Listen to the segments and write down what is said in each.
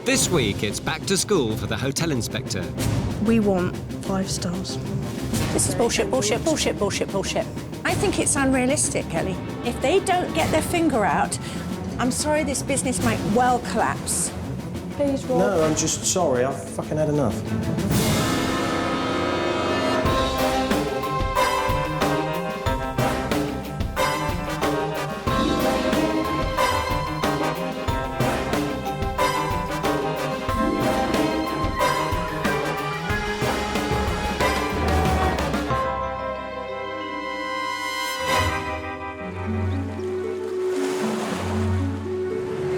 This week, it's back to school for the hotel inspector. We want 5 stars. This is bullshit, bullshit, bullshit, bullshit, bullshit. I think it's unrealistic, Ellie. If they don't get their finger out, I'm sorry, this business might well collapse. Please, Rob. No, I'm just sorry. I've fucking had enough.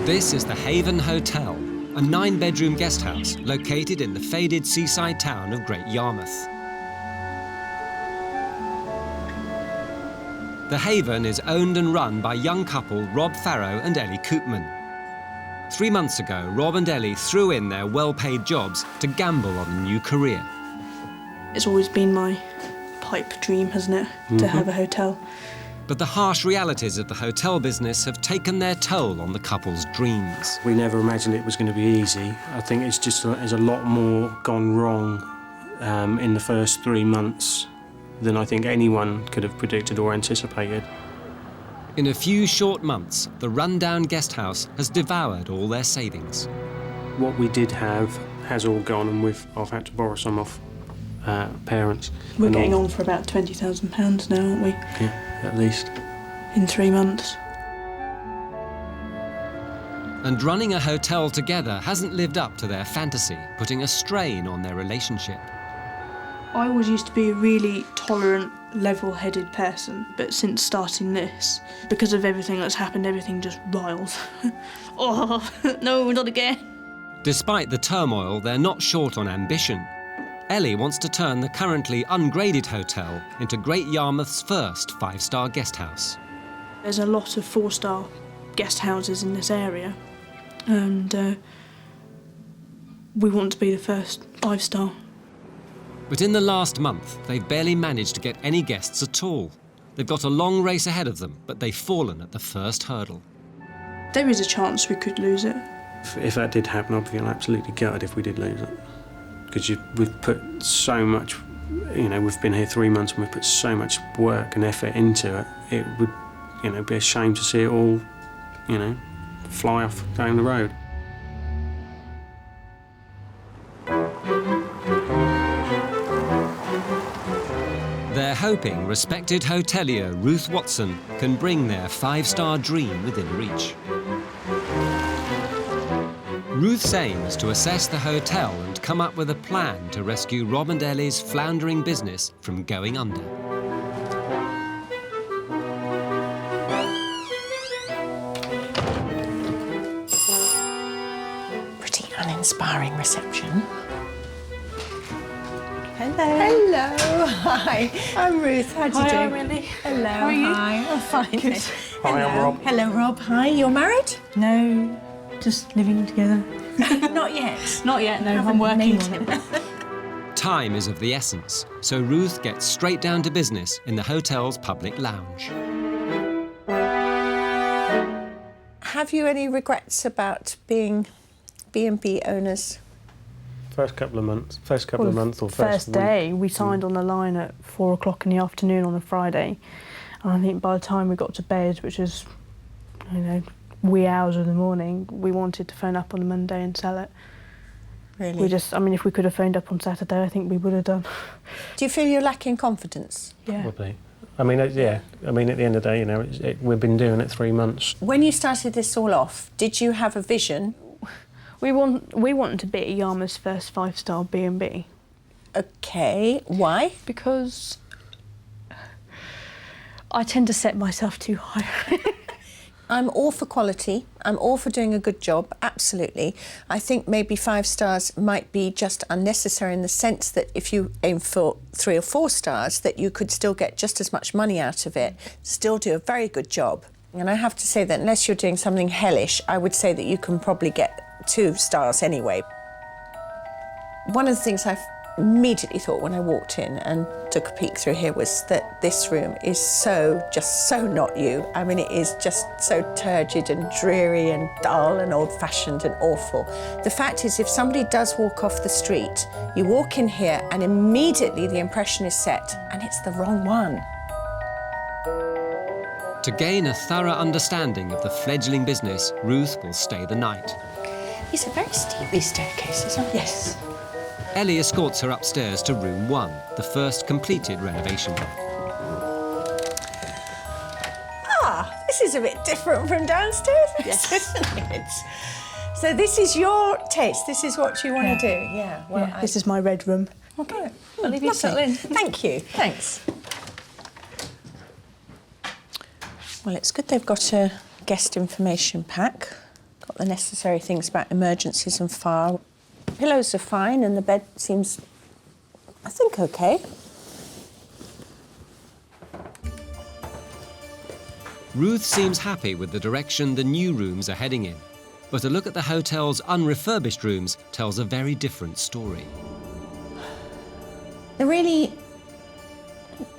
This is the Haven Hotel, a 9-bedroom guest house located in the faded seaside town of Great Yarmouth. The Haven is owned and run by young couple Rob Farrow and Ellie Koopman. 3 months ago, Rob and Ellie threw in their well-paid jobs to gamble on a new career. It's always been my pipe dream, hasn't it, to have a hotel. But the harsh realities of the hotel business have taken their toll on the couple's dreams. We never imagined it was going to be easy. I think it's just there's a lot more gone wrong in the first 3 months than I think anyone could have predicted or anticipated. In a few short months, the rundown guest house has devoured all their savings. What we did have has all gone, and I've had to borrow some off parents. We're getting on for about £20,000 now, aren't we? Yeah, at least. In 3 months. And running a hotel together hasn't lived up to their fantasy, putting a strain on their relationship. I always used to be a really tolerant, level-headed person, but since starting this, because of everything that's happened, everything just riles. Oh, no, not again. Despite the turmoil, they're not short on ambition. Ellie wants to turn the currently ungraded hotel into Great Yarmouth's first 5-star guest house. There's a lot of 4-star guest houses in this area, and we want to be the first 5-star. But in the last month, they've barely managed to get any guests at all. They've got a long race ahead of them, but they've fallen at the first hurdle. There is a chance we could lose it. If that did happen, I'd feel absolutely gutted if we did lose it. Because we've put so much, we've been here 3 months and we've put so much work and effort into it. It would, be a shame to see it all, fly off down the road. They're hoping respected hotelier Ruth Watson can bring their 5-star dream within reach. Ruth's aim is to assess the hotel and come up with a plan to rescue Rob and Ellie's floundering business from going under. Pretty uninspiring reception. Hello. Hello. Hi. I'm Ruth. How do you do? Hi, Emily. Hello. How are you? Hi. I'm fine. Good. Hi, I'm Rob. Hello, Rob. Hi. You're married? No, just living together. Not yet. Not yet, no, Haven't I'm working named on it. Time is of the essence, so Ruth gets straight down to business in the hotel's public lounge. Have you any regrets about being B&B owners? First couple of months or First day, we signed on the line at 4 o'clock in the afternoon on a Friday. And I think by the time we got to bed, which was, wee hours of the morning, we wanted to phone up on a Monday and sell it. Really? If we could have phoned up on Saturday, I think we would have done. Do you feel you're lacking confidence? Yeah. Probably. At the end of the day, we've been doing it 3 months. When you started this all off, did you have a vision? We want to be Yarmouth's first 5-star B&B. Okay. Why? Because I tend to set myself too high. I'm all for quality. I'm all for doing a good job, absolutely. I think maybe 5 stars might be just unnecessary in the sense that if you aim for 3 or 4 stars, that you could still get just as much money out of it, still do a very good job. And I have to say that unless you're doing something hellish, I would say that you can probably get 2 stars anyway. One of the things I immediately thought when I walked in and took a peek through here was that this room is just so not you. I mean, it is just so turgid and dreary and dull and old-fashioned and awful. The fact is, if somebody does walk off the street, you walk in here and immediately the impression is set, and it's the wrong one. To gain a thorough understanding of the fledgling business, Ruth will stay the night. These are very steep, these staircases, aren't they? Yes. Ellie escorts her upstairs to room 1, the first completed renovation. Ah, this is a bit different from downstairs, isn't it? So this is your taste, this is what you want to do? Yeah. Well, This is my red room. Okay. I'll leave you to settle in. Thank you. Thanks. Well, it's good they've got a guest information pack. Got the necessary things about emergencies and fire. Pillows are fine and the bed seems, I think, okay. Ruth seems happy with the direction the new rooms are heading in, but a look at the hotel's unrefurbished rooms tells a very different story. The really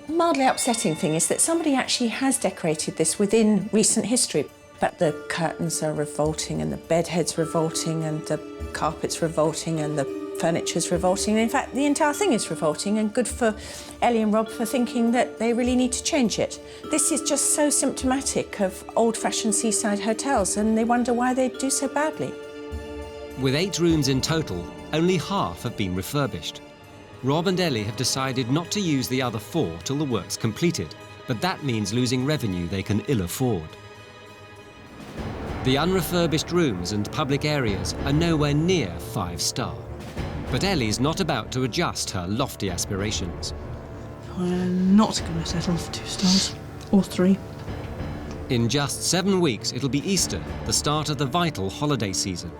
mildly upsetting thing is that somebody actually has decorated this within recent history. But the curtains are revolting and the bedhead's revolting and the carpet's revolting and the furniture's revolting. In fact, the entire thing is revolting, and good for Ellie and Rob for thinking that they really need to change it. This is just so symptomatic of old-fashioned seaside hotels, and they wonder why they do so badly. With 8 rooms in total, only half have been refurbished. Rob and Ellie have decided not to use the other 4 till the work's completed, but that means losing revenue they can ill afford. The unrefurbished rooms and public areas are nowhere near 5-star. But Ellie's not about to adjust her lofty aspirations. I'm not going to settle for 2 stars, or 3. In just 7 weeks, it'll be Easter, the start of the vital holiday season.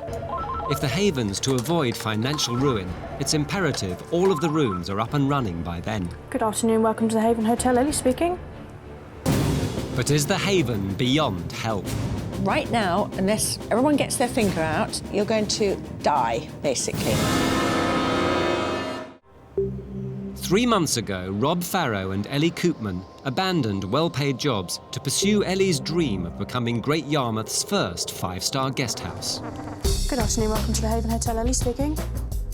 If the Haven's to avoid financial ruin, it's imperative all of the rooms are up and running by then. Good afternoon, welcome to the Haven Hotel. Ellie speaking. But is the Haven beyond help? Right now, unless everyone gets their finger out, you're going to die, basically. 3 months ago, Rob Farrow and Ellie Koopman abandoned well-paid jobs to pursue Ellie's dream of becoming Great Yarmouth's first 5-star guest house. Good afternoon, welcome to the Haven Hotel. Ellie speaking.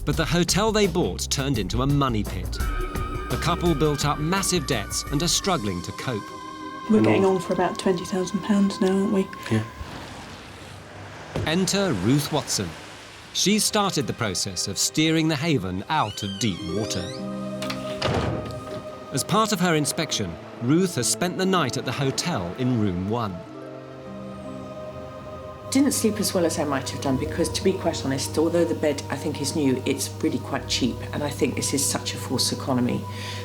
But the hotel they bought turned into a money pit. The couple built up massive debts and are struggling to cope. We're getting on for about £20,000 now, aren't we? Yeah. Enter Ruth Watson. She's started the process of steering the Haven out of deep water. As part of her inspection, Ruth has spent the night at the hotel in room 1. Didn't sleep as well as I might have done because, to be quite honest, although the bed I think is new, it's really quite cheap, and I think this is such a false economy.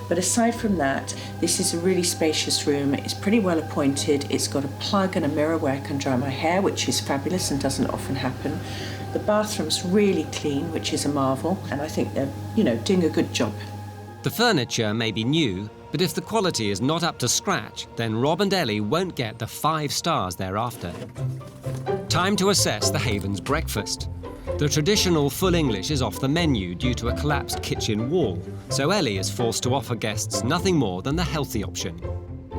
But aside from that, this is a really spacious room. It's pretty well appointed. It's got a plug and a mirror where I can dry my hair, which is fabulous and doesn't often happen. The bathroom's really clean, which is a marvel, and I think they're, doing a good job. The furniture may be new, but if the quality is not up to scratch, then Rob and Ellie won't get the 5 stars they're after. Time to assess the Haven's breakfast. The traditional full English is off the menu due to a collapsed kitchen wall, so Ellie is forced to offer guests nothing more than the healthy option.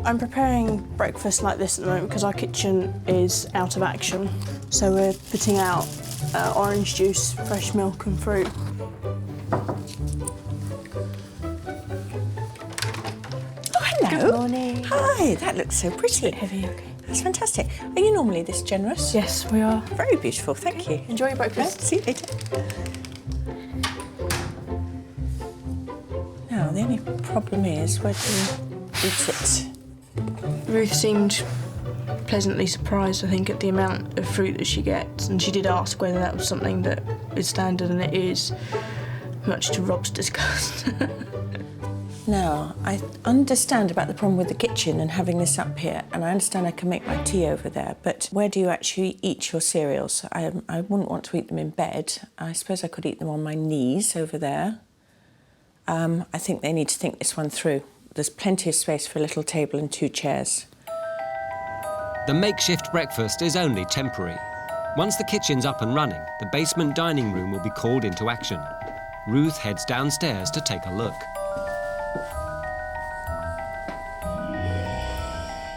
I'm preparing breakfast like this at the moment because our kitchen is out of action. So we're putting out orange juice, fresh milk and fruit. Oh, hello. Good morning. Hi, that looks so pretty. Heavy, okay. That's fantastic. Are you normally this generous? Yes, we are. Very beautiful, thank you. Enjoy your breakfast. See you later. Now, the only problem is, where do you eat it? Ruth seemed pleasantly surprised, I think, at the amount of fruit that she gets, and she did ask whether that was something that is standard, and it is, much to Rob's disgust. Now, I understand about the problem with the kitchen and having this up here, and I understand I can make my tea over there, but where do you actually eat your cereals? I wouldn't want to eat them in bed. I suppose I could eat them on my knees over there. I think they need to think this one through. There's plenty of space for a little table and 2 chairs. The makeshift breakfast is only temporary. Once the kitchen's up and running, the basement dining room will be called into action. Ruth heads downstairs to take a look.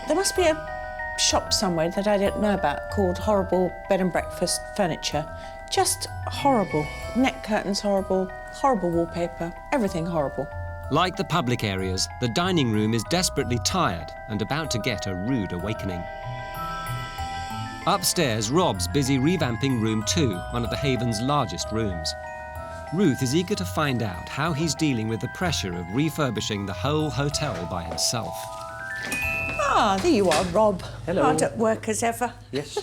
There must be a shop somewhere that I don't know about called Horrible Bed and Breakfast Furniture. Just horrible. Neck curtains horrible, horrible wallpaper, everything horrible. Like the public areas, the dining room is desperately tired and about to get a rude awakening. Upstairs, Rob's busy revamping room 2, one of the Haven's largest rooms. Ruth is eager to find out how he's dealing with the pressure of refurbishing the whole hotel by himself. Ah, there you are, Rob. Hello. Hard at work as ever. Yes.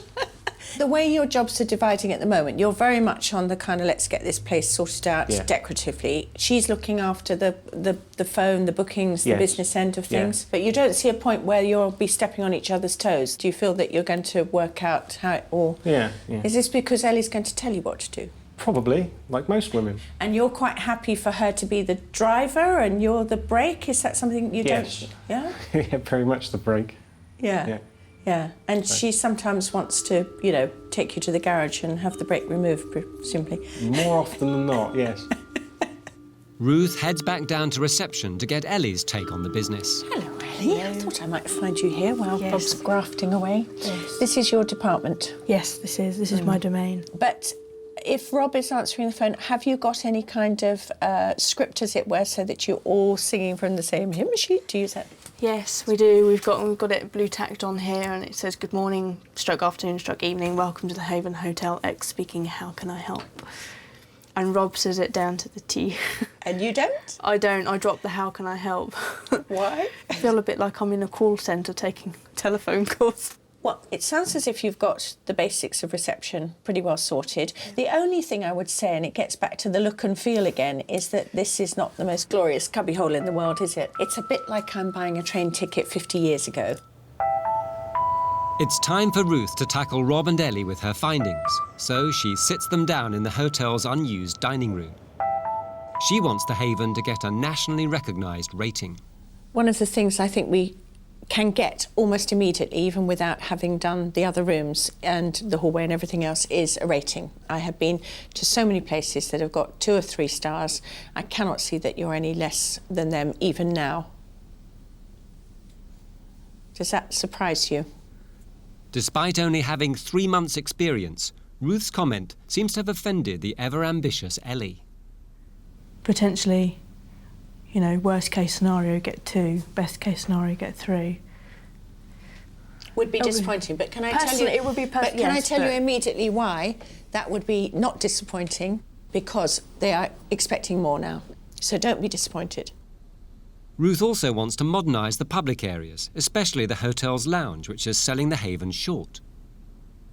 The way your jobs are dividing at the moment, you're very much on the kind of let's get this place sorted out decoratively. She's looking after the phone, the bookings, the business end of things. But you don't see a point where you'll be stepping on each other's toes. Do you feel that you're going to work out how it all... Yeah. Is this because Ellie's going to tell you what to do? Probably, like most women. And you're quite happy for her to be the driver and you're the brake? Is that something you Yes. don't... Yeah? Yeah, very much the brake. Yeah. And she sometimes wants to, you know, take you to the garage and have the brake removed, presumably. More often than not, yes. Ruth heads back down to reception to get Ellie's take on the business. Hello, Ellie. I thought I might find you here while Yes. Bob's grafting away. Yes. This is your department. Yes, this is my domain. But if Rob is answering the phone, have you got any kind of script, as it were, so that you're all singing from the same hymn sheet? Do you use that? Yes, we do. We've got it blue tacked on here, and it says good morning, stroke afternoon, stroke evening. Welcome to the Haven Hotel X speaking. How can I help? And Rob says it down to the T. And you don't? I don't. I drop the how can I help. Why? I feel a bit like I'm in a call centre taking telephone calls. Well, it sounds as if you've got the basics of reception pretty well sorted. The only thing I would say, and it gets back to the look and feel again, is that this is not the most glorious cubbyhole in the world, is it? It's a bit like I'm buying a train ticket 50 years ago. It's time for Ruth to tackle Rob and Ellie with her findings, so she sits them down in the hotel's unused dining room. She wants the Haven to get a nationally recognised rating. One of the things I think we can get almost immediately, even without having done the other rooms and the hallway and everything else, is a rating. I have been to so many places that have got 2 or 3 stars. I cannot see that you're any less than them even now. Does that surprise you? Despite only having 3 months' experience, Ruth's comment seems to have offended the ever-ambitious Ellie. Potentially, you know, worst case scenario, get 2. Best case scenario, get 3. Would be disappointing, but can I tell you... Personally, it would be But can I yes, tell you but- immediately why that would be not disappointing? Because they are expecting more now. So don't be disappointed. Ruth also wants to modernise the public areas, especially the hotel's lounge, which is selling the Haven short.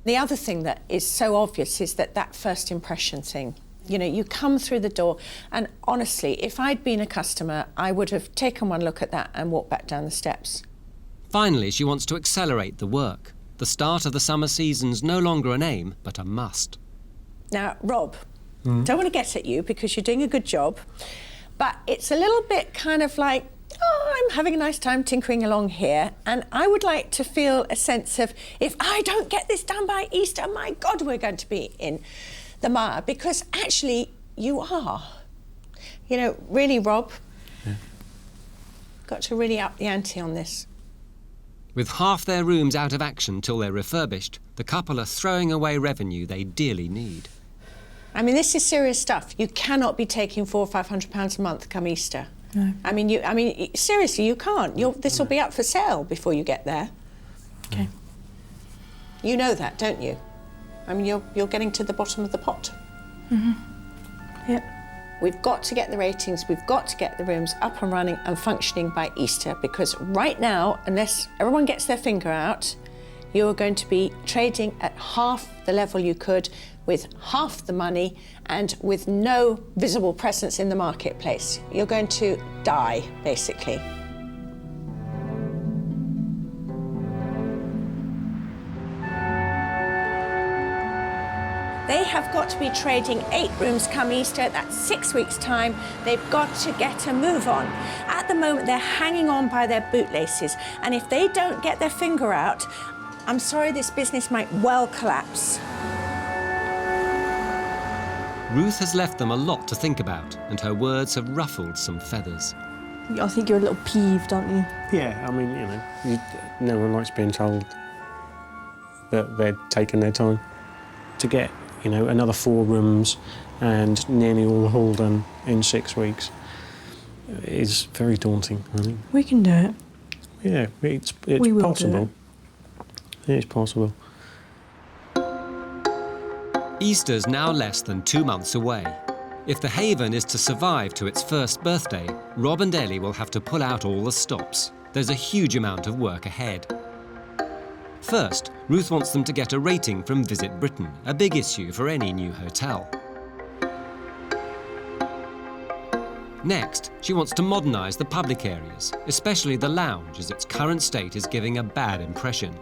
The other thing that is so obvious is that first impression thing. You know, you come through the door, and honestly, if I'd been a customer, I would have taken one look at that and walked back down the steps. Finally, she wants to accelerate the work. The start of the summer season's no longer an aim, but a must. Now, Rob, don't want to get at you because you're doing a good job, but it's a little bit kind of like, oh, I'm having a nice time tinkering along here, and I would like to feel a sense of, if I don't get this done by Easter, my God, we're going to be in the mire, because actually you are. You know, really, Rob, got to really up the ante on this. With half their rooms out of action till they're refurbished, the couple are throwing away revenue they dearly need. I mean, this is serious stuff. You cannot be taking £400 or £500 a month come Easter. No. I mean, seriously, you can't. This will be up for sale before you get there. Okay. You know that, don't you? I mean, you're getting to the bottom of the pot. Yep. We've got to get the ratings, we've got to get the rooms up and running and functioning by Easter, because right now, unless everyone gets their finger out, you're going to be trading at half the level you could, with half the money and with no visible presence in the marketplace. You're going to die, basically. They have got to be trading 8 rooms come Easter. That's 6 weeks' time. They've got to get a move on. At the moment, they're hanging on by their bootlaces. And if they don't get their finger out, I'm sorry, this business might well collapse. Ruth has left them a lot to think about, and her words have ruffled some feathers. I think you're a little peeved, aren't you? Yeah, I mean, no one likes being told that they're taking their time. To get, another 4 rooms and nearly all the hall done in 6 weeks is very daunting, I think. We can do it. Yeah, it's We will possible. It's possible. Easter's now less than 2 months away. If the Haven is to survive to its first birthday, Rob and Ellie will have to pull out all the stops. There's a huge amount of work ahead. First, Ruth wants them to get a rating from Visit Britain, a big issue for any new hotel. Next, she wants to modernise the public areas, especially the lounge, as its current state is giving a bad impression.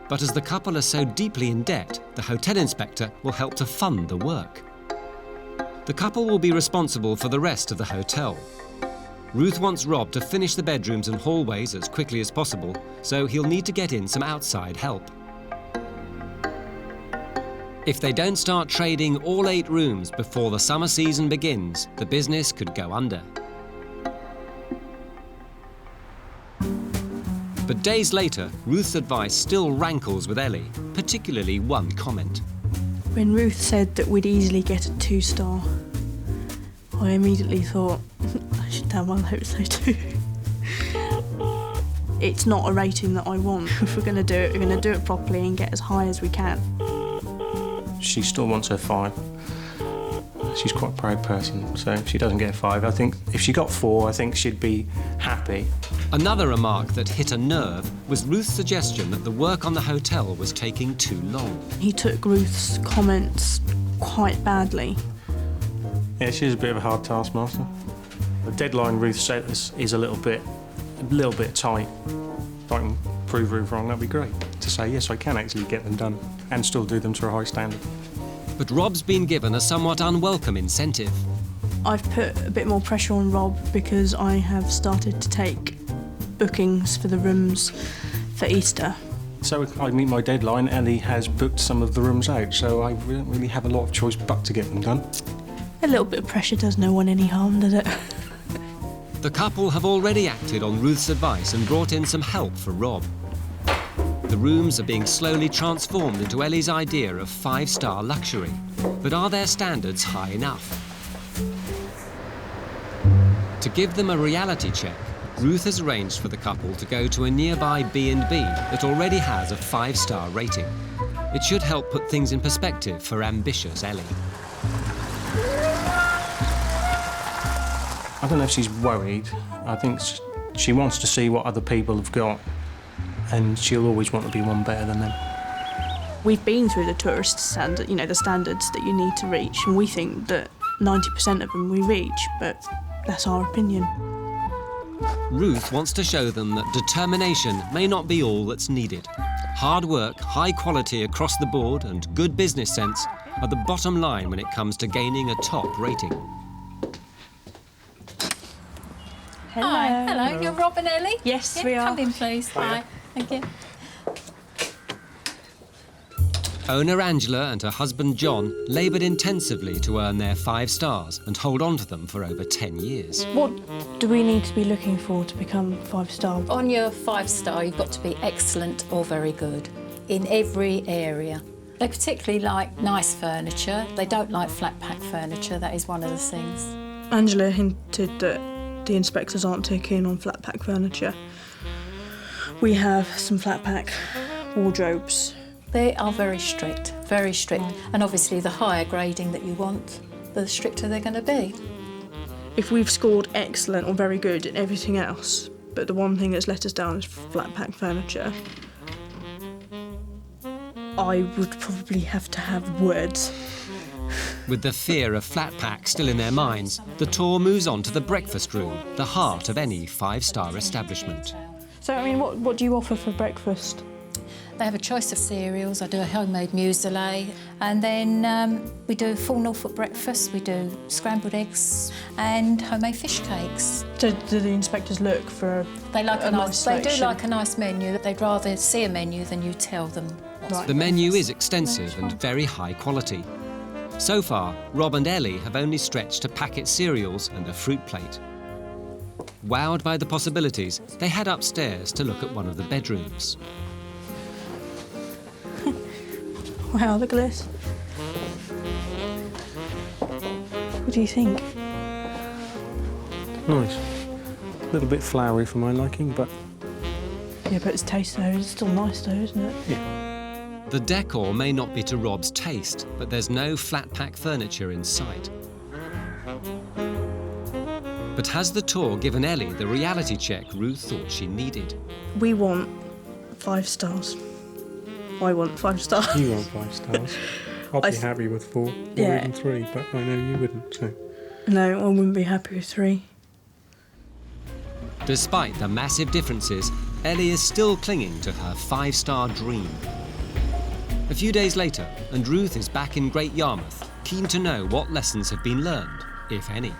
But as the couple are so deeply in debt, the hotel inspector will help to fund the work. The couple will be responsible for the rest of the hotel. Ruth wants Rob to finish the bedrooms and hallways as quickly as possible, so he'll need to get in some outside help. If they don't start trading all 8 rooms before the summer season begins, the business could go under. But days later, Ruth's advice still rankles with Ellie, particularly one comment. When Ruth said that we'd easily get a 2-star, I immediately thought, I should tell my hope so too. It's not a rating that I want. If we're going to do it, we're going to do it properly and get as high as we can. She still wants her 5. She's quite a proud person, so if she doesn't get a 5, I think if she got 4, I think she'd be happy. Another remark that hit a nerve was Ruth's suggestion that the work on the hotel was taking too long. He took Ruth's comments quite badly. Yeah, she's a bit of a hard taskmaster. The deadline Ruth set us is a little bit tight. If I can prove Ruth wrong, that'd be great. To say, yes, I can actually get them done and still do them to a high standard. But Rob's been given a somewhat unwelcome incentive. I've put a bit more pressure on Rob because I have started to take bookings for the rooms for Easter. So if I meet my deadline, Ellie has booked some of the rooms out, so I don't really have a lot of choice but to get them done. A little bit of pressure does no one any harm, does it? The couple have already acted on Ruth's advice and brought in some help for Rob. The rooms are being slowly transformed into Ellie's idea of 5-star luxury. But are their standards high enough? To give them a reality check, Ruth has arranged for the couple to go to a nearby B&B that already has a 5-star rating. It should help put things in perspective for ambitious Ellie. I don't know if she's worried. I think she wants to see what other people have got, and she'll always want to be one better than them. We've been through the tourist standard, the standards that you need to reach, and we think that 90% of them we reach, but that's our opinion. Ruth wants to show them that determination may not be all that's needed. Hard work, high quality across the board, and good business sense are the bottom line when it comes to gaining a top rating. Hi, hello. You're Rob and Ellie? Yes, yeah, we are. Come in, please. Hi. Thank you. Owner Angela and her husband John laboured intensively to earn their 5 stars and hold on to them for over 10 years. What do we need to be looking for to become 5-star? On your 5-star, you've got to be excellent or very good in every area. They particularly like nice furniture. They don't like flat pack furniture. That is one of the things. Angela hinted that the inspectors aren't too keen on flat pack furniture. We have some flat pack wardrobes. They are very strict, and obviously the higher grading that you want, the stricter they're going to be. If we've scored excellent or very good in everything else, but the one thing that's let us down is flat pack furniture, I would probably have to have words. With the fear of flat pack still in their minds, the tour moves on to the breakfast room, the heart of any 5-star establishment. So, what do you offer for breakfast? They have a choice of cereals. I do a homemade muesli, and then we do full Norfolk breakfast. We do scrambled eggs and homemade fish cakes. Do the inspectors look for They like a nice. They do selection? like a nice menu. They'd rather see a menu than you tell them. Right. The menu is extensive and very high quality. So far, Rob and Ellie have only stretched to packet cereals and a fruit plate. Wowed by the possibilities, they head upstairs to look at one of the bedrooms. Wow, look at this. What do you think? Nice. A little bit flowery for my liking, but Yeah, but it's taste though. It's still nice though, isn't it? yeah. The decor may not be to Rob's taste, but there's no flat pack furniture in sight. But has the tour given Ellie the reality check Ruth thought she needed? We want 5 stars. I want 5 stars. You want 5 stars. I'll be happy with 4 or Yeah. even 3, but I know you wouldn't, so... No, I wouldn't be happy with 3. Despite the massive differences, Ellie is still clinging to her 5-star dream. A few days later, and Ruth is back in Great Yarmouth, keen to know what lessons have been learned, if any.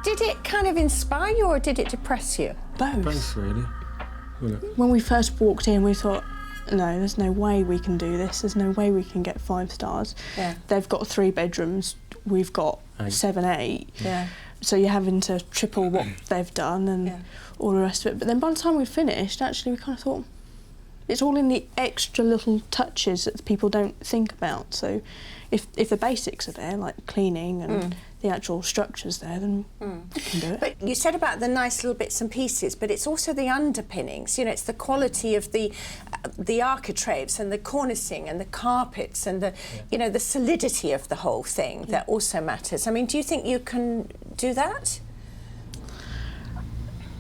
Did it kind of inspire you or did it depress you? Both. really. When we first walked in, we thought, no, there's no way we can do this. There's no way we can get 5 stars. Yeah. They've got 3 bedrooms. We've got 7, 8. Yeah. So you're having to triple what they've done and Yeah. all the rest of it. But then by the time we finished, actually, we kind of thought, it's all in the extra little touches that people don't think about. So if the basics are there, like cleaning and the actual structures there, then we can do it. But you said about the nice little bits and pieces, but it's also the underpinnings. You know, it's the quality of the architraves and the cornicing and the carpets and the, you know, the solidity of the whole thing that also matters. I mean, do you think you can do that?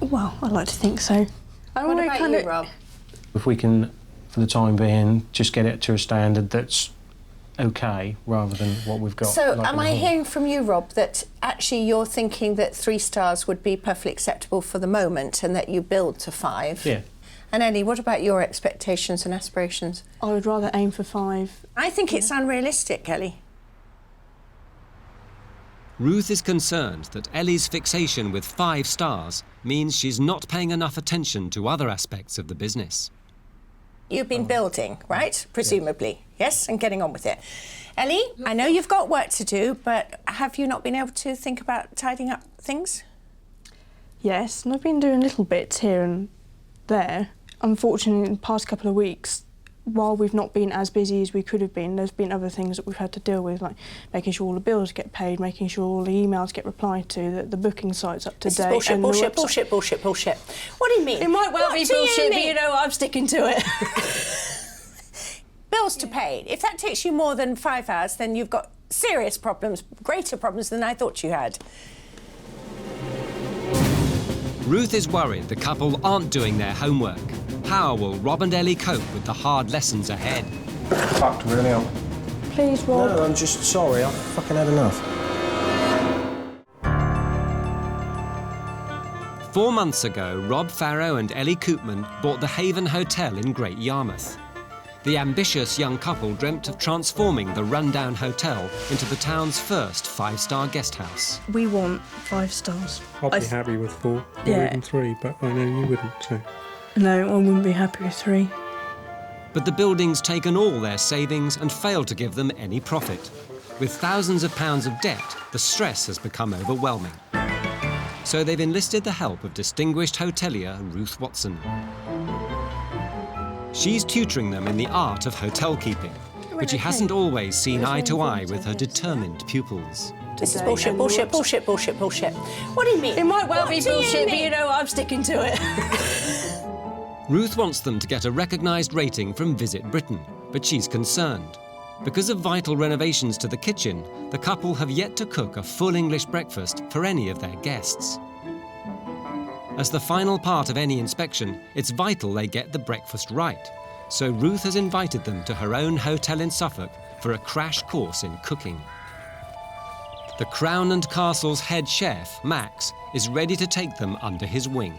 Well, I like to think so. What about you, Rob? If we can, for the time being, just get it to a standard that's okay, rather than what we've got. So like am in the I hall. hearing from you, Rob, that actually you're thinking that 3 stars would be perfectly acceptable for the moment and that you build to 5? Yeah. And Ellie, what about your expectations and aspirations? I would rather aim for 5. I think it's unrealistic, Ellie. Ruth is concerned that Ellie's fixation with 5 stars means she's not paying enough attention to other aspects of the business. You've been building, right? Presumably, yes? And getting on with it. Ellie, I know you've got work to do, but have you not been able to think about tidying up things? Yes, and I've been doing little bits here and there. Unfortunately, in the past couple of weeks, while we've not been as busy as we could have been, there's been other things that we've had to deal with, like making sure all the bills get paid, making sure all the emails get replied to, that the booking site's up to This date. is bullshit, and the bullshit, website- bullshit, bullshit, bullshit. What do you mean? It might well What be do you bullshit, but mean? you know what, I'm sticking to it. Bills to pay. If that takes you more than 5 hours, then you've got serious problems, greater problems than I thought you had. Ruth is worried the couple aren't doing their homework. How will Rob and Ellie cope with the hard lessons ahead? Fucked, really. Please, Rob. No, I'm just sorry. I've fucking had enough. 4 months ago, Rob Farrow and Ellie Koopman bought the Haven Hotel in Great Yarmouth. The ambitious young couple dreamt of transforming the rundown hotel into the town's first 5-star guest house. We want 5 stars. I'll be happy with 4 or Yeah. even 3, but I know you wouldn't, so... No, I wouldn't be happy with 3. But the building's taken all their savings and failed to give them any profit. With thousands of pounds of debt, the stress has become overwhelming. So they've enlisted the help of distinguished hotelier Ruth Watson. She's tutoring them in the art of hotel keeping, but she hasn't always seen eye to eye with her determined pupils. This is bullshit, bullshit, bullshit, bullshit, bullshit. What do you mean? It might well What be do you bullshit, but mean? you know what, I'm sticking to it. Ruth wants them to get a recognised rating from Visit Britain, but she's concerned. Because of vital renovations to the kitchen, the couple have yet to cook a full English breakfast for any of their guests. As the final part of any inspection, it's vital they get the breakfast right. So Ruth has invited them to her own hotel in Suffolk for a crash course in cooking. The Crown and Castle's head chef, Max, is ready to take them under his wing.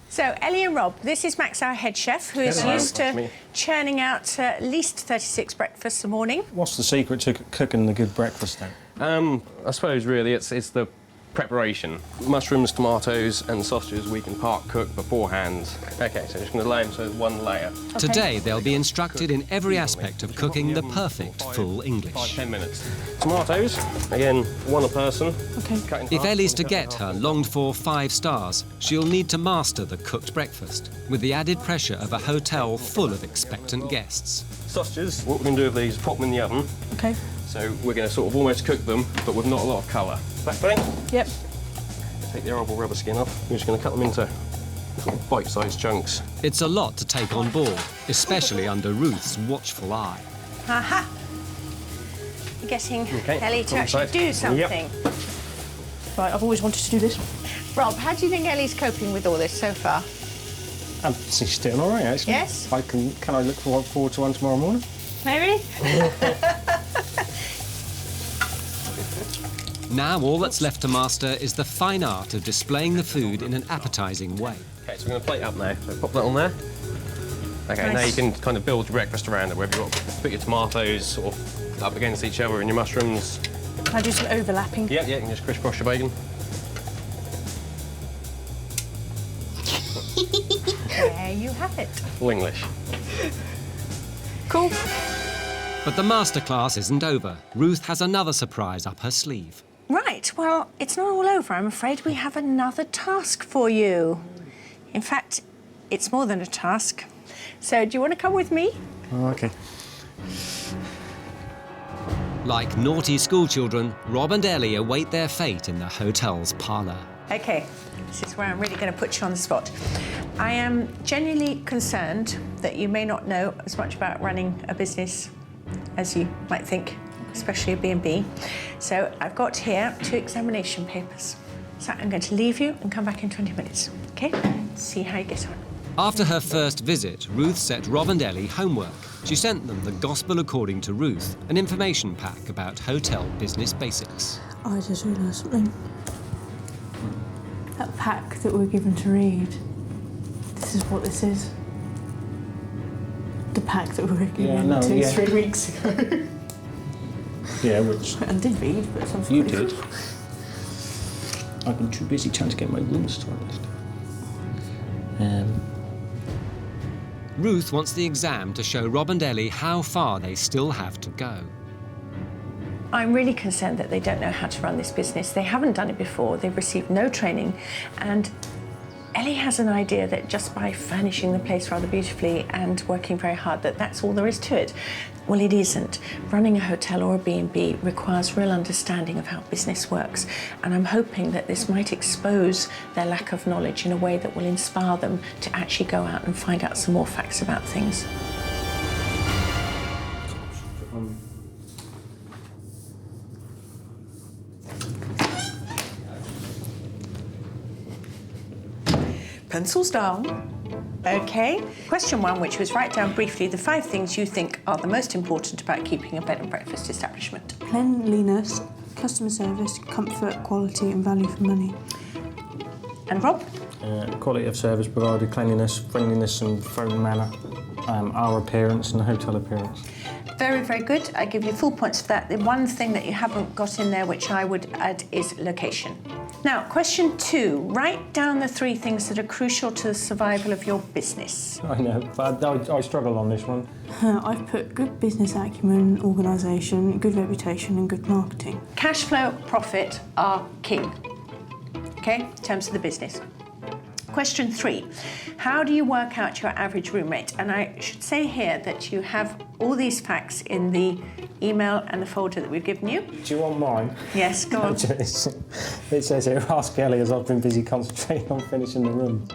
So, Ellie and Rob, this is Max, our head chef, who is Hello. used That's to me. churning out at least 36 breakfasts a morning. What's the secret to cooking the good breakfast then? I suppose really it's the preparation. Mushrooms, tomatoes and sausages we can part cook beforehand. OK, so just going to lay them so there's one layer. Okay. Today they'll be instructed in every aspect of cooking the perfect full English. 5-10 minutes. Tomatoes, again, one a person. Okay. If Ellie's to get her longed-for 5 stars, she'll need to master the cooked breakfast, with the added pressure of a hotel full of expectant guests. Sausages, what we're going to do with these is pop them in the oven. Okay. So we're going to sort of almost cook them, but with not a lot of colour. Black pudding? Yep. Take the horrible rubber skin off. We're just going to cut them into little bite-sized chunks. It's a lot to take on board, especially under Ruth's watchful eye. Aha! You're getting Okay, Ellie to on actually side. do something. Yep. Right, I've always wanted to do this. Rob, how do you think Ellie's coping with all this so far? She's doing all right, actually. Yes? Can I look forward to one tomorrow morning? Maybe? Now all that's left to master is the fine art of displaying the food in an appetising way. OK, so we're going to plate up now. So pop that on there. OK, now you can kind of build your breakfast around it, whether you want to put your tomatoes sort of up against each other and your mushrooms. Can I do some overlapping? Yeah, you can just crisscross your bacon. There you have it. Full English. Cool. But the masterclass isn't over. Ruth has another surprise up her sleeve. Right, well, it's not all over. I'm afraid we have another task for you. In fact, it's more than a task. So, do you want to come with me? Oh, OK. Like naughty schoolchildren, Rob and Ellie await their fate in the hotel's parlour. OK, this is where I'm really going to put you on the spot. I am genuinely concerned that you may not know as much about running a business as you might think, especially a B&B. So I've got here 2 examination papers. So I'm going to leave you and come back in 20 minutes, OK? See how you get on. After her first visit, Ruth set Rob and Ellie homework. She sent them the Gospel According to Ruth, an information pack about hotel business basics. I just realised something. That pack that we're given to read, this is what this is. The pack that we were given 3 weeks ago. Yeah, which I did read, but something you did. I've been too busy trying to get my rooms started. Ruth wants the exam to show Rob and Ellie how far they still have to go. I'm really concerned that they don't know how to run this business. They haven't done it before. They've received no training. And Ellie has an idea that just by furnishing the place rather beautifully and working very hard, that that's all there is to it. Well, it isn't. Running a hotel or a B&B requires real understanding of how business works. And I'm hoping that this might expose their lack of knowledge in a way that will inspire them to actually go out and find out some more facts about things. Pencils down. OK. Question 1, which was write down briefly the 5 things you think are the most important about keeping a bed and breakfast establishment. Cleanliness, customer service, comfort, quality and value for money. And Rob? Quality of service provided, cleanliness, friendliness and firm manner, our appearance and the hotel appearance. Very, very good. I give you full points for that. The one thing that you haven't got in there, which I would add, is location. Now, question 2. Write down the 3 things that are crucial to the survival of your business. I know, but I struggle on this one. I've put good business acumen, organisation, good reputation and good marketing. Cash flow, profit are king, OK, in terms of the business. Question 3, how do you work out your average room rate? And I should say here that you have all these facts in the email and the folder that we've given you. Do you want mine? Yes, go on. It says here, ask Ellie as I've been busy concentrating on finishing the room.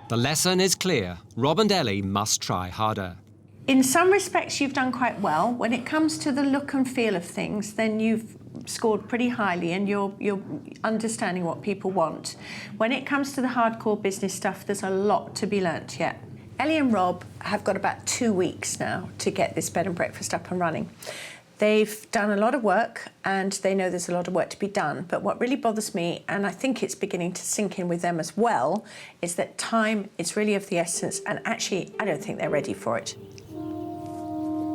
The lesson is clear. Rob and Ellie must try harder. In some respects, you've done quite well. When it comes to the look and feel of things, then you've scored pretty highly and you're understanding what people want. When it comes to the hardcore business stuff, there's a lot to be learnt yet. Ellie and Rob have got about 2 weeks now to get this bed and breakfast up and running. They've done a lot of work and they know there's a lot of work to be done. But what really bothers me, and I think it's beginning to sink in with them as well, is that time is really of the essence and actually I don't think they're ready for it.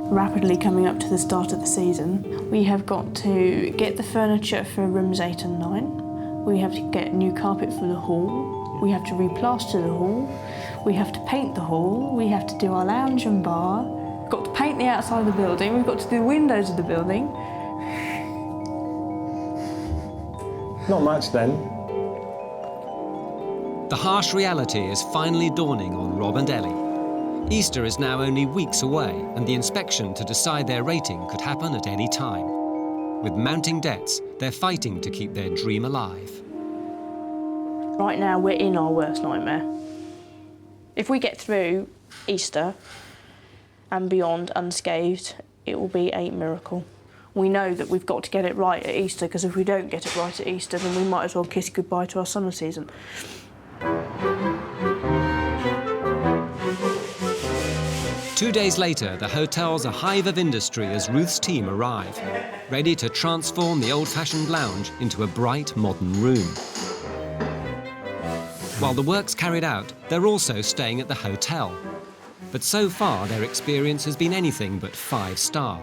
rapidly coming up to the start of the season. We have got to get the furniture for rooms 8 and 9. We have to get new carpet for the hall. We have to replaster the hall. We have to paint the hall. We have to do our lounge and bar. We've got to paint the outside of the building. We've got to do the windows of the building. Not much then. The harsh reality is finally dawning on Rob and Ellie. Easter is now only weeks away, and the inspection to decide their rating could happen at any time. With mounting debts, they're fighting to keep their dream alive. Right now, we're in our worst nightmare. If we get through Easter and beyond unscathed, it will be a miracle. We know that we've got to get it right at Easter, because if we don't get it right at Easter, then we might as well kiss goodbye to our summer season. 2 days later, the hotel's a hive of industry as Ruth's team arrive, ready to transform the old-fashioned lounge into a bright, modern room. While the work's carried out, they're also staying at the hotel. But so far, their experience has been anything but 5-star.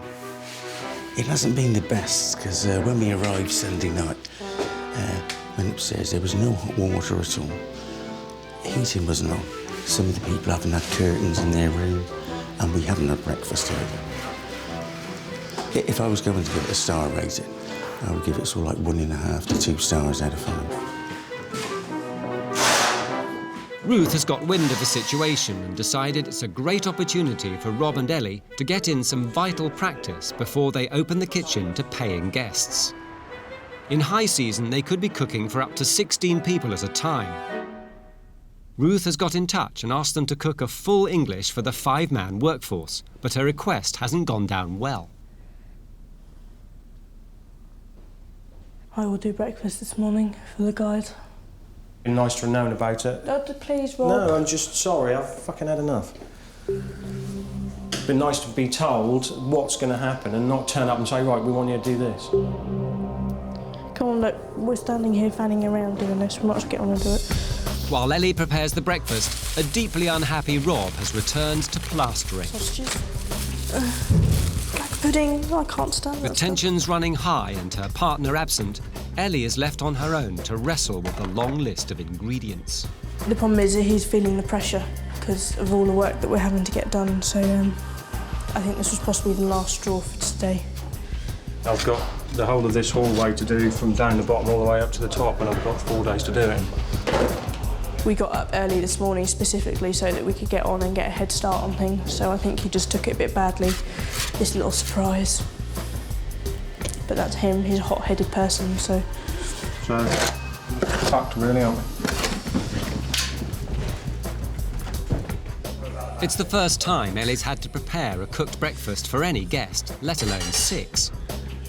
It hasn't been the best, because when we arrived Sunday night, went upstairs, there was no hot water at all. Heating wasn't on. Some of the people haven't had curtains in their room, and we haven't had breakfast either. If I was going to give it a star rating, I would give it sort of like 1.5 to 2 stars out of 5. Ruth has got wind of the situation and decided it's a great opportunity for Rob and Ellie to get in some vital practice before they open the kitchen to paying guests. In high season, they could be cooking for up to 16 people at a time. Ruth has got in touch and asked them to cook a full English for the 5-man workforce, but her request hasn't gone down well. I will do breakfast this morning for the guide. Been nice to have known about it. Doctor, please, Rob. No, I'm just sorry. I've fucking had enough. Been nice to be told what's going to happen and not turn up and say, right, we want you to do this. Come on, look, we're standing here fanning around doing this. We might as well get on and do it. While Ellie prepares the breakfast, a deeply unhappy Rob has returned to plastering. Sausages. Black pudding. I can't stand that. With tensions running high and her partner absent, Ellie is left on her own to wrestle with the long list of ingredients. The problem is that he's feeling the pressure because of all the work that we're having to get done, so I think this was possibly the last straw for today. I've got the whole of this hallway to do from down the bottom all the way up to the top, and I've got 4 days to do it. We got up early this morning specifically so that we could get on and get a head start on things, so I think he just took it a bit badly, this little surprise. But that's him, he's a hot-headed person, so... So, fucked really, aren't we? It's the first time Ellie's had to prepare a cooked breakfast for any guest, let alone 6.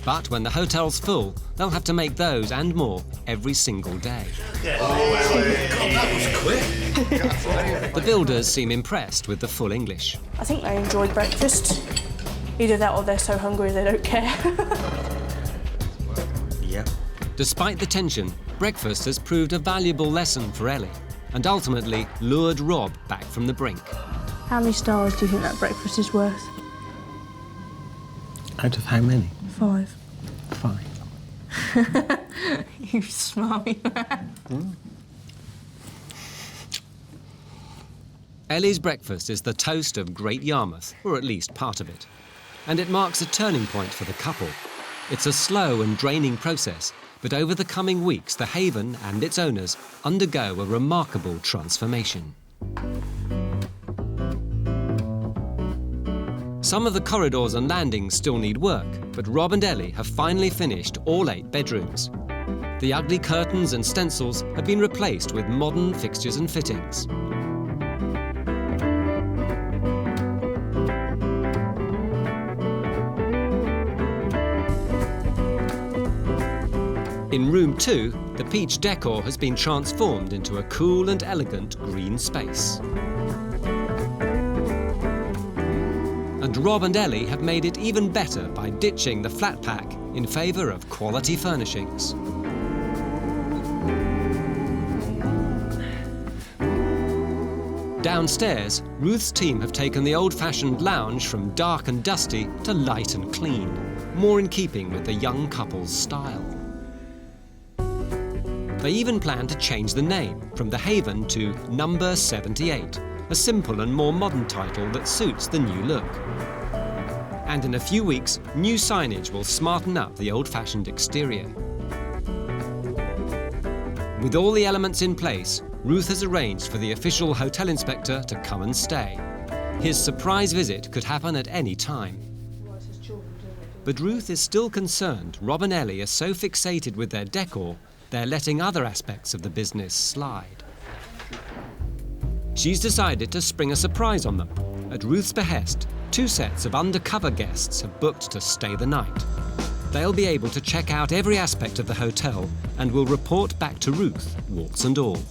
But when the hotel's full, they'll have to make those and more every single day. The builders seem impressed with the full English. I think they enjoyed breakfast. Either that or they're so hungry they don't care. Yeah. Despite the tension, breakfast has proved a valuable lesson for Ellie and ultimately lured Rob back from the brink. How many stars do you think that breakfast is worth? Out of how many? 5. 5. You smarmy man. Ellie's breakfast is the toast of Great Yarmouth, or at least part of it. And it marks a turning point for the couple. It's a slow and draining process, but over the coming weeks, the haven and its owners undergo a remarkable transformation. Some of the corridors and landings still need work, but Rob and Ellie have finally finished all 8 bedrooms. The ugly curtains and stencils have been replaced with modern fixtures and fittings. In room 2, the peach decor has been transformed into a cool and elegant green space. And Rob and Ellie have made it even better by ditching the flat pack in favour of quality furnishings. Downstairs, Ruth's team have taken the old-fashioned lounge from dark and dusty to light and clean, more in keeping with the young couple's style. They even plan to change the name from The Haven to Number 78, a simple and more modern title that suits the new look. And in a few weeks, new signage will smarten up the old-fashioned exterior. With all the elements in place, Ruth has arranged for the official hotel inspector to come and stay. His surprise visit could happen at any time. But Ruth is still concerned Rob and Ellie are so fixated with their decor, they're letting other aspects of the business slide. She's decided to spring a surprise on them. At Ruth's behest, 2 sets of undercover guests have booked to stay the night. They'll be able to check out every aspect of the hotel and will report back to Ruth, warts and all.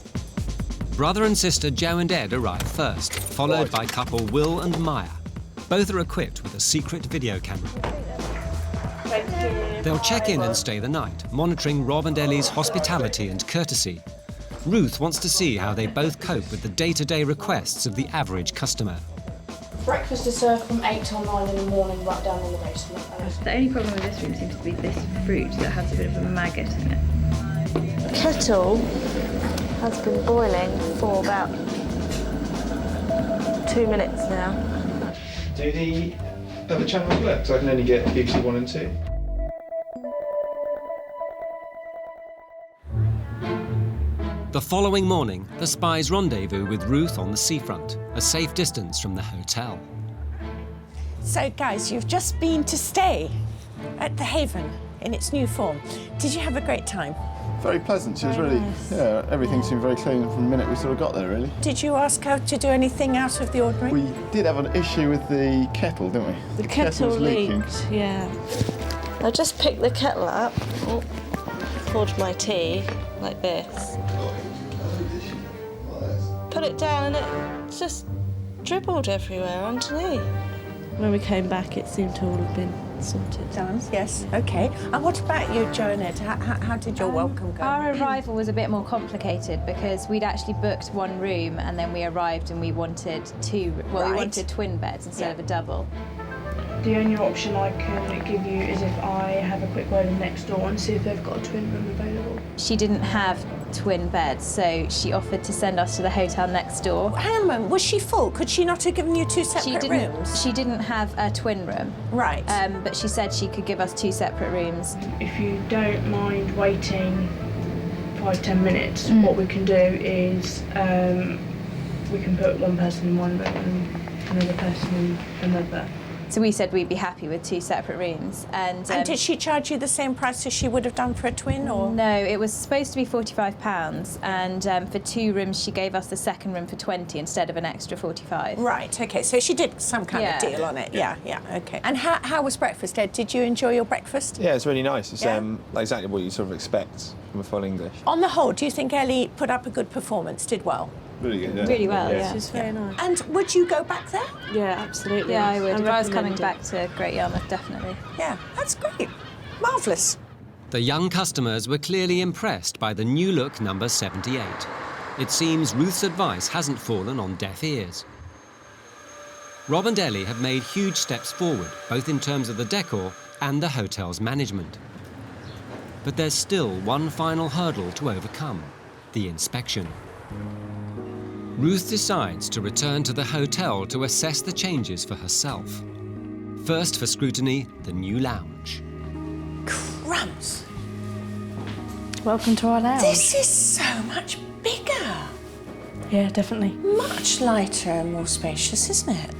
Brother and sister Joe and Ed arrive first, followed by couple Will and Maya. Both are equipped with a secret video camera. They'll check in and stay the night, monitoring Rob and Ellie's hospitality and courtesy. Ruth wants to see how they both cope with the day-to-day requests of the average customer. Breakfast is served from 8 till 9 in the morning, right down in the basement. The only problem with this room seems to be this fruit that has a bit of a maggot in it. The kettle has been boiling for about 2 minutes now. Do the other channels work? So I can only get BBC 1 and 2. The following morning, the spies rendezvous with Ruth on the seafront, a safe distance from the hotel. So, guys, you've just been to stay at the Haven in its new form. Did you have a great time? Very pleasant. She was really, yeah, everything seemed very clean from the minute we sort of got there, really. Did you ask her to do anything out of the ordinary? We did have an issue with the kettle, didn't we? The kettle was leaking. leaked, yeah. I just picked the kettle up, poured my tea like this, put it down and it just dribbled everywhere underneath. When we came back, it seemed to all have been sorted. Done, yes, OK. And what about you, Joe and Ed? How did your welcome go? Our arrival was a bit more complicated because we'd actually booked 1 room and then we arrived and we wanted 2, well, Right. we wanted twin beds instead of a double. The only option I can give you is if I have a quick word in next door and see if they've got a twin room available. She didn't have twin beds, so she offered to send us to the hotel next door. Hang on a moment, was she full? Could she not have given you 2 separate rooms? She didn't have a twin room. Right. But she said she could give us 2 separate rooms. If you don't mind waiting 5-10 minutes, what we can do is we can put one person in one room and another person in another. So we said we'd be happy with 2 separate rooms. And did she charge you the same price as she would have done for a twin, or? No, it was supposed to be £45, and for 2 rooms she gave us the second room for 20 instead of an extra 45. Right, OK, so she did some kind of deal on it. Yeah, OK. And how was breakfast, Ed? Did you enjoy your breakfast? Yeah, it's really nice. It's like exactly what you sort of expect from a full English. On the whole, do you think Ellie put up a good performance, did well? Really good, yeah. Really well, yeah. She's very nice. And would you go back there? Yeah, absolutely. Yeah, I would. If I was coming recommend back to Great Yarmouth, definitely. Yeah, that's great. Marvellous. The young customers were clearly impressed by the new look number 78. It seems Ruth's advice hasn't fallen on deaf ears. Rob and Ellie have made huge steps forward, both in terms of the decor and the hotel's management. But there's still one final hurdle to overcome: the inspection. Ruth decides to return to the hotel to assess the changes for herself. First for scrutiny, the new lounge. Crumbs. Welcome to our lounge. This is so much bigger. Yeah, definitely. Much lighter and more spacious, isn't it?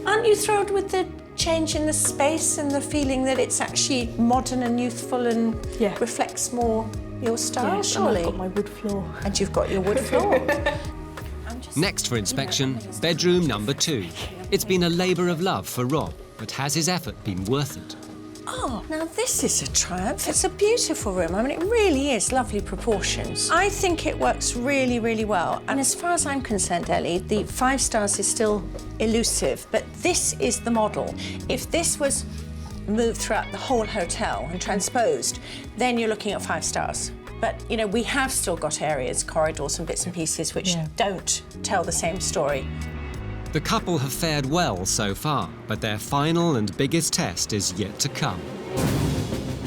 Aren't you thrilled with the change in the space and the feeling that it's actually modern and youthful and reflects more your style, Yeah, surely? and I've got my wood floor. And you've got your wood floor. Next for inspection, bedroom number 2. It's been a labour of love for Rob, but has his effort been worth it? Oh, now this is a triumph. It's a beautiful room. I mean, it really is lovely proportions. I think it works really, really well. And as far as I'm concerned, Ellie, the 5 stars is still elusive, but this is the model. If this was moved throughout the whole hotel and transposed, then you're looking at 5 stars. But, you know, we have still got areas, corridors and bits and pieces which don't tell the same story. The couple have fared well so far, but their final and biggest test is yet to come.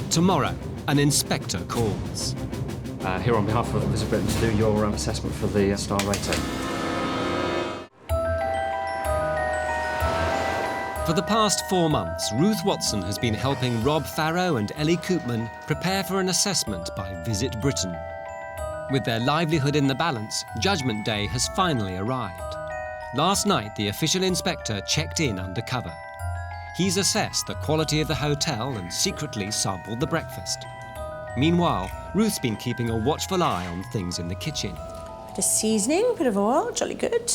Tomorrow, an inspector calls. Here on behalf of Visit Britain to do your assessment for the star rating. For the past 4 months, Ruth Watson has been helping Rob Farrow and Ellie Koopman prepare for an assessment by Visit Britain. With their livelihood in the balance, Judgment Day has finally arrived. Last night, the official inspector checked in undercover. He's assessed the quality of the hotel and secretly sampled the breakfast. Meanwhile, Ruth's been keeping a watchful eye on things in the kitchen. Bit of seasoning, bit of oil, jolly good.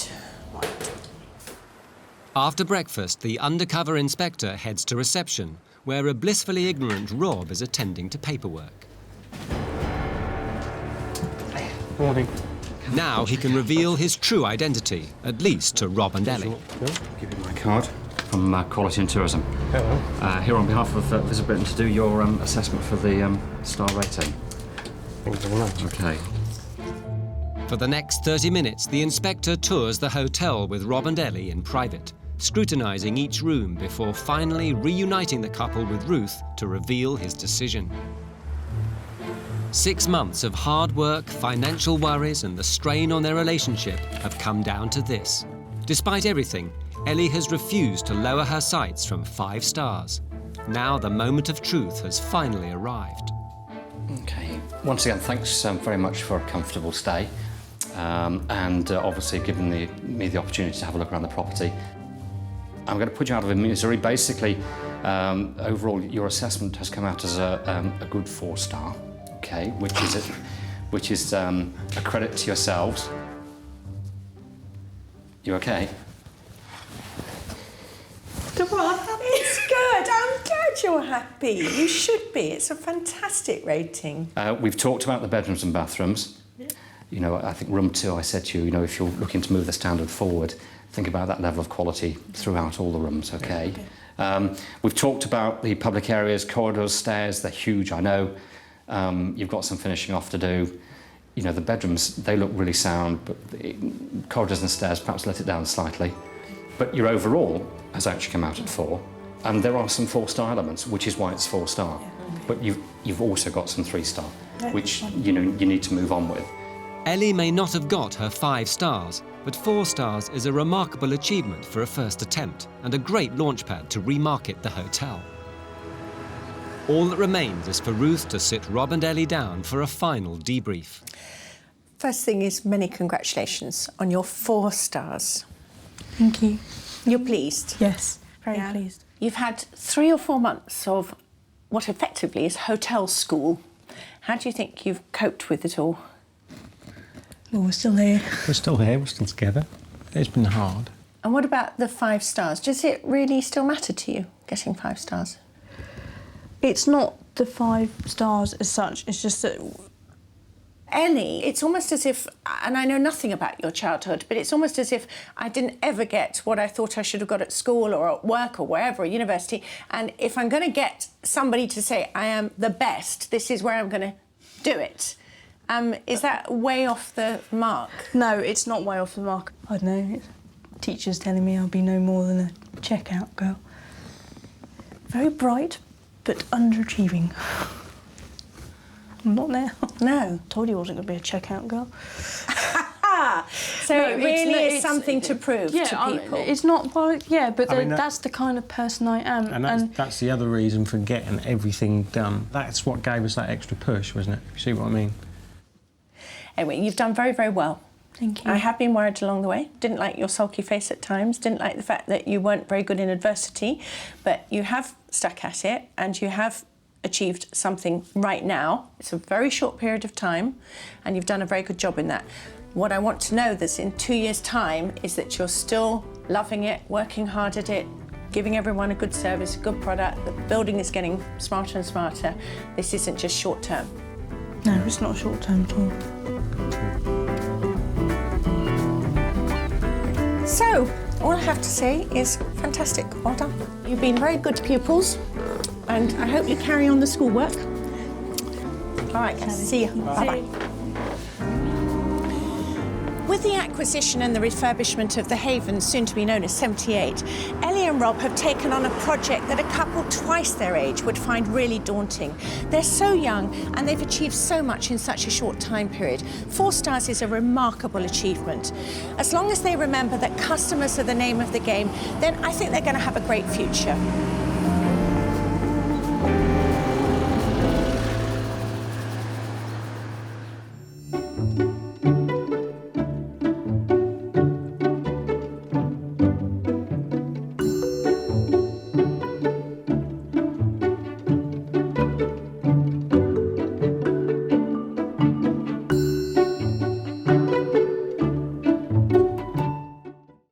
After breakfast, the undercover inspector heads to reception, where a blissfully ignorant Rob is attending to paperwork. Morning. Now he can reveal his true identity, at least to Rob and Ellie. Give you my card from Quality and Tourism. Hello. Here on behalf of Visit Britain to do your assessment for the star rating. Thank you very much. Okay. For the next 30 minutes, the inspector tours the hotel with Rob and Ellie in private, scrutinising each room before finally reuniting the couple with Ruth to reveal his decision. 6 months of hard work, financial worries and the strain on their relationship have come down to this. Despite everything, Ellie has refused to lower her sights from 5 stars. Now the moment of truth has finally arrived. Okay. Once again, thanks very much for a comfortable stay and obviously giving me the opportunity to have a look around the property. I'm going to put you out of misery. Basically, overall, your assessment has come out as a good 4-star. Okay, which is a credit to yourselves. You okay? It's good. I'm glad you're happy. You should be. It's a fantastic rating. We've talked about the bedrooms and bathrooms. Yeah. You know, I think room 2, I said to you, you know, if you're looking to move the standard forward, think about that level of quality throughout all the rooms, okay? We've talked about the public areas, corridors, stairs. They're huge, I know. You've got some finishing off to do. You know, the bedrooms, they look really sound, but the corridors and stairs perhaps let it down slightly. But your overall has actually come out at 4. And there are some 4-star elements, which is why it's 4-star. But you've also got some 3-star, which, you know, you need to move on with. Ellie may not have got her 5 stars, but 4 stars is a remarkable achievement for a first attempt and a great launchpad to remarket the hotel. All that remains is for Ruth to sit Rob and Ellie down for a final debrief. First thing is, many congratulations on your 4 stars. Thank you. You're pleased? Yes, very pleased. You've had 3 or 4 months of what effectively is hotel school. How do you think you've coped with it all? Well, we're still here. We're still here, we're still together. It's been hard. And what about the 5 stars? Does it really still matter to you, getting 5 stars? It's not the 5 stars as such, it's just that... Ellie, it's almost as if, and I know nothing about your childhood, but it's almost as if I didn't ever get what I thought I should have got at school or at work or wherever, or university. And if I'm going to get somebody to say I am the best, this is where I'm going to do it. Is that way off the mark? No, it's not way off the mark. I don't know, it's teachers telling me I'll be no more than a checkout girl. Very bright, but underachieving. I'm not now. No. Told you I wasn't going to be a checkout girl. So no, it really is something to prove to people. It's not, well, yeah, but that's the kind of person I am. And that's the other reason for getting everything done. That's what gave us that extra push, wasn't it? You see what I mean? Anyway, you've done very, very well. Thank you. I have been worried along the way. Didn't like your sulky face at times. Didn't like the fact that you weren't very good in adversity. But you have stuck at it and you have achieved something right now. It's a very short period of time and you've done a very good job in that. What I want to know this in 2 years' time is that you're still loving it, working hard at it, giving everyone a good service, a good product. The building is getting smarter and smarter. This isn't just short term. No, it's not short term at all. So, all I have to say is fantastic, well done. You've been very good pupils and I hope you carry on the schoolwork. All right, guys. See you. Bye-bye. With the acquisition and the refurbishment of the Haven, soon to be known as 78, Ellie and Rob have taken on a project that a couple twice their age would find really daunting. They're so young and they've achieved so much in such a short time period. 4 stars is a remarkable achievement. As long as they remember that customers are the name of the game, then I think they're going to have a great future.